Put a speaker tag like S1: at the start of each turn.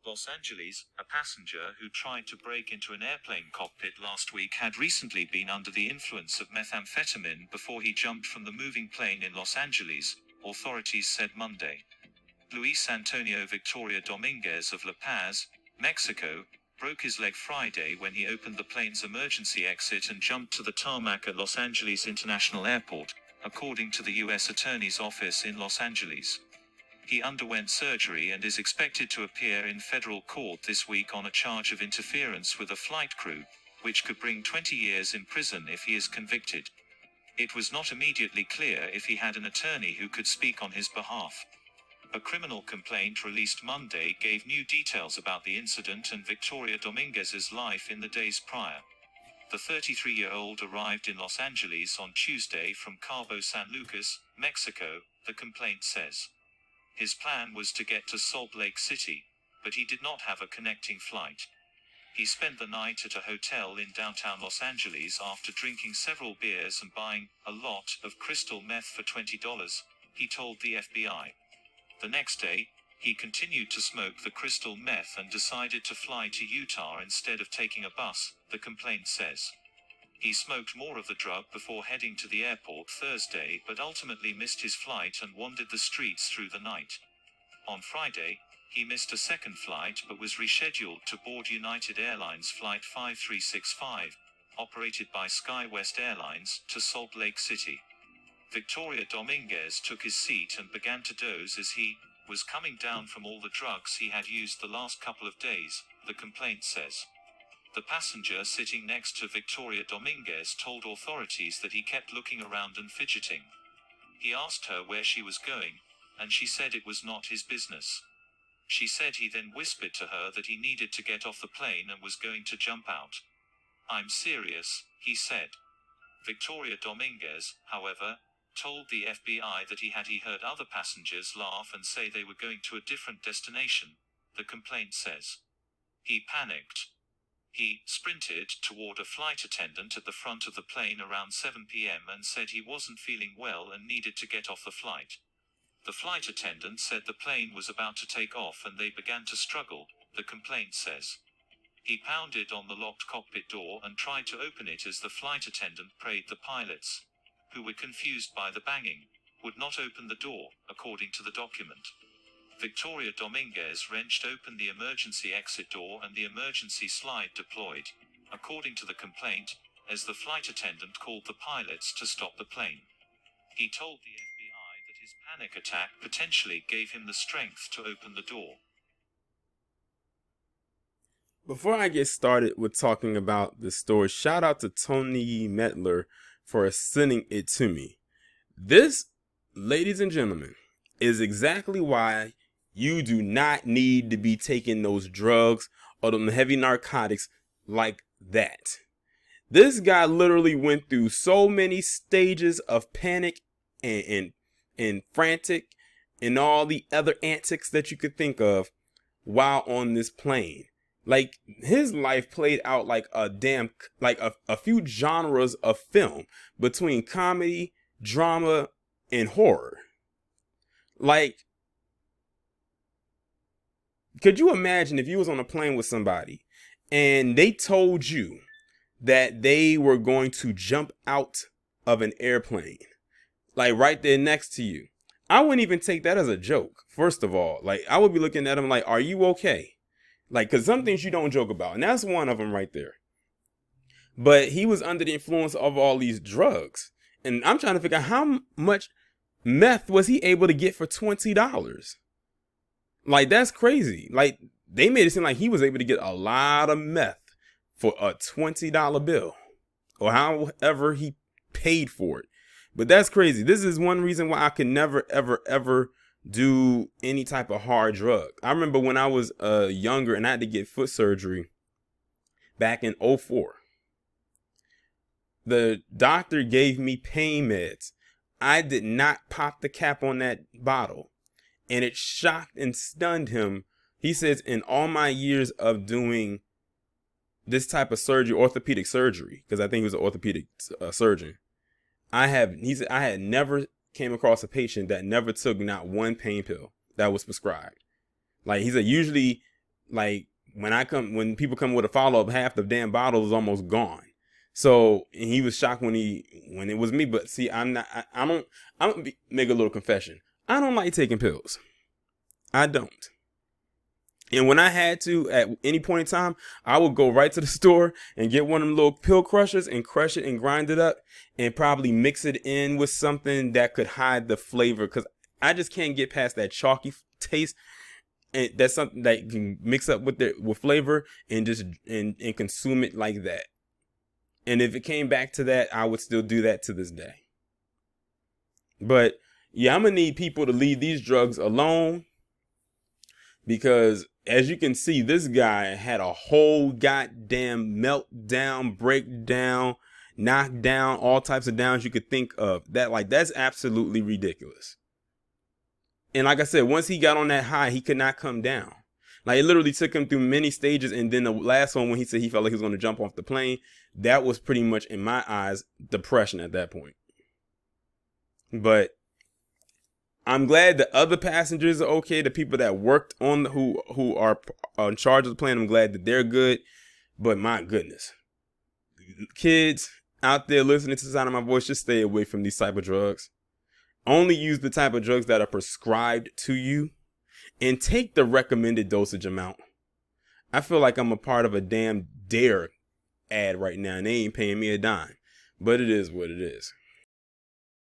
S1: Los Angeles, a passenger who tried to break into an airplane cockpit last week had recently been under the influence of methamphetamine before he jumped from the moving plane in Los Angeles, authorities said Monday. Luis Antonio Victoria Dominguez of La Paz, Mexico, broke his leg Friday when he opened the plane's emergency exit and jumped to the tarmac at Los Angeles International Airport, according to the U.S. Attorney's Office in Los Angeles. He underwent surgery and is expected to appear in federal court this week on a charge of interference with a flight crew, which could bring 20 years in prison if he is convicted. It was not immediately clear if he had an attorney who could speak on his behalf. A criminal complaint released Monday gave new details about the incident and Victoria Dominguez's life in the days prior. The 33-year-old arrived in Los Angeles on Tuesday from Cabo San Lucas, Mexico, the complaint says. His plan was to get to Salt Lake City, but he did not have a connecting flight. He spent the night at a hotel in downtown Los Angeles after drinking several beers and buying a lot of crystal meth for $20, he told the FBI. The next day, he continued to smoke the crystal meth and decided to fly to Utah instead of taking a bus, the complaint says. He smoked more of the drug before heading to the airport Thursday but ultimately missed his flight and wandered the streets through the night. On Friday, he missed a second flight but was rescheduled to board United Airlines Flight 5365, operated by SkyWest Airlines, to Salt Lake City. Victoria Dominguez took his seat and began to doze as he was coming down from all the drugs he had used the last couple of days, the complaint says. The passenger sitting next to Victoria Dominguez told authorities that he kept looking around and fidgeting. He asked her where she was going, and she said it was not his business. She said he then whispered to her that he needed to get off the plane and was going to jump out. "I'm serious," he said. Victoria Dominguez, however, told the FBI that he heard other passengers laugh and say they were going to a different destination, the complaint says. He panicked. He sprinted toward a flight attendant at the front of the plane around 7 p.m. and said he wasn't feeling well and needed to get off the flight. The flight attendant said the plane was about to take off and they began to struggle, the complaint says. He pounded on the locked cockpit door and tried to open it as the flight attendant prayed the pilots, who were confused by the banging, would not open the door, according to the document. Victoria Dominguez wrenched open the emergency exit door and the emergency slide deployed, according to the complaint, as the flight attendant called the pilots to stop the plane. He told the FBI that his panic attack potentially gave him the strength to open the door.
S2: Before I get started with talking about the story, shout out to Tony Metler for sending it to me. This, ladies and gentlemen, is exactly why you do not need to be taking those drugs or them heavy narcotics like that. This guy literally went through so many stages of panic and frantic and all the other antics that you could think of while on this plane. Like, his life played out like a few genres of film between comedy, drama, and horror. Like, could you imagine if you was on a plane with somebody and they told you that they were going to jump out of an airplane, like right there next to you? I wouldn't even take that as a joke. First of all, like, I would be looking at them like, are you okay? Like, because some things you don't joke about, and that's one of them right there. But he was under the influence of all these drugs, and I'm trying to figure out how much meth was he able to get for $20. Like, that's crazy. Like, they made it seem like he was able to get a lot of meth for a $20 bill, or however he paid for it. But that's crazy. This is one reason why I could never, ever, ever do any type of hard drug. I remember when I was younger and I had to get foot surgery back in 2004. The doctor gave me pain meds. I did not pop the cap on that bottle, and it shocked and stunned him. He says, in all my years of doing this type of surgery, orthopedic surgery, because I think he was an orthopedic surgeon, he said I had never came across a patient that never took not one pain pill that was prescribed. Like, he said, usually, like when people come with a follow up, half the damn bottle is almost gone. So, and he was shocked when it was me. But see, I don't make a little confession. I don't like taking pills. I don't. And when I had to, at any point in time, I would go right to the store and get one of them little pill crushers and crush it and grind it up and probably mix it in with something that could hide the flavor. Cause I just can't get past that chalky taste. And that's something that you can mix up with flavor and just and consume it like that. And if it came back to that, I would still do that to this day. But yeah, I'm going to need people to leave these drugs alone, because as you can see, this guy had a whole goddamn meltdown, breakdown, knockdown, all types of downs you could think of. That's absolutely ridiculous. And like I said, once he got on that high, he could not come down. Like, it literally took him through many stages. And then the last one, when he said he felt like he was going to jump off the plane, that was pretty much, in my eyes, depression at that point. But I'm glad the other passengers are okay. The people that worked on who are in charge of the plane, I'm glad that they're good. But my goodness, kids out there listening to the sound of my voice, just stay away from these type of drugs. Only use the type of drugs that are prescribed to you, and take the recommended dosage amount. I feel like I'm a part of a damn Dare ad right now, and they ain't paying me a dime. But it is what it is.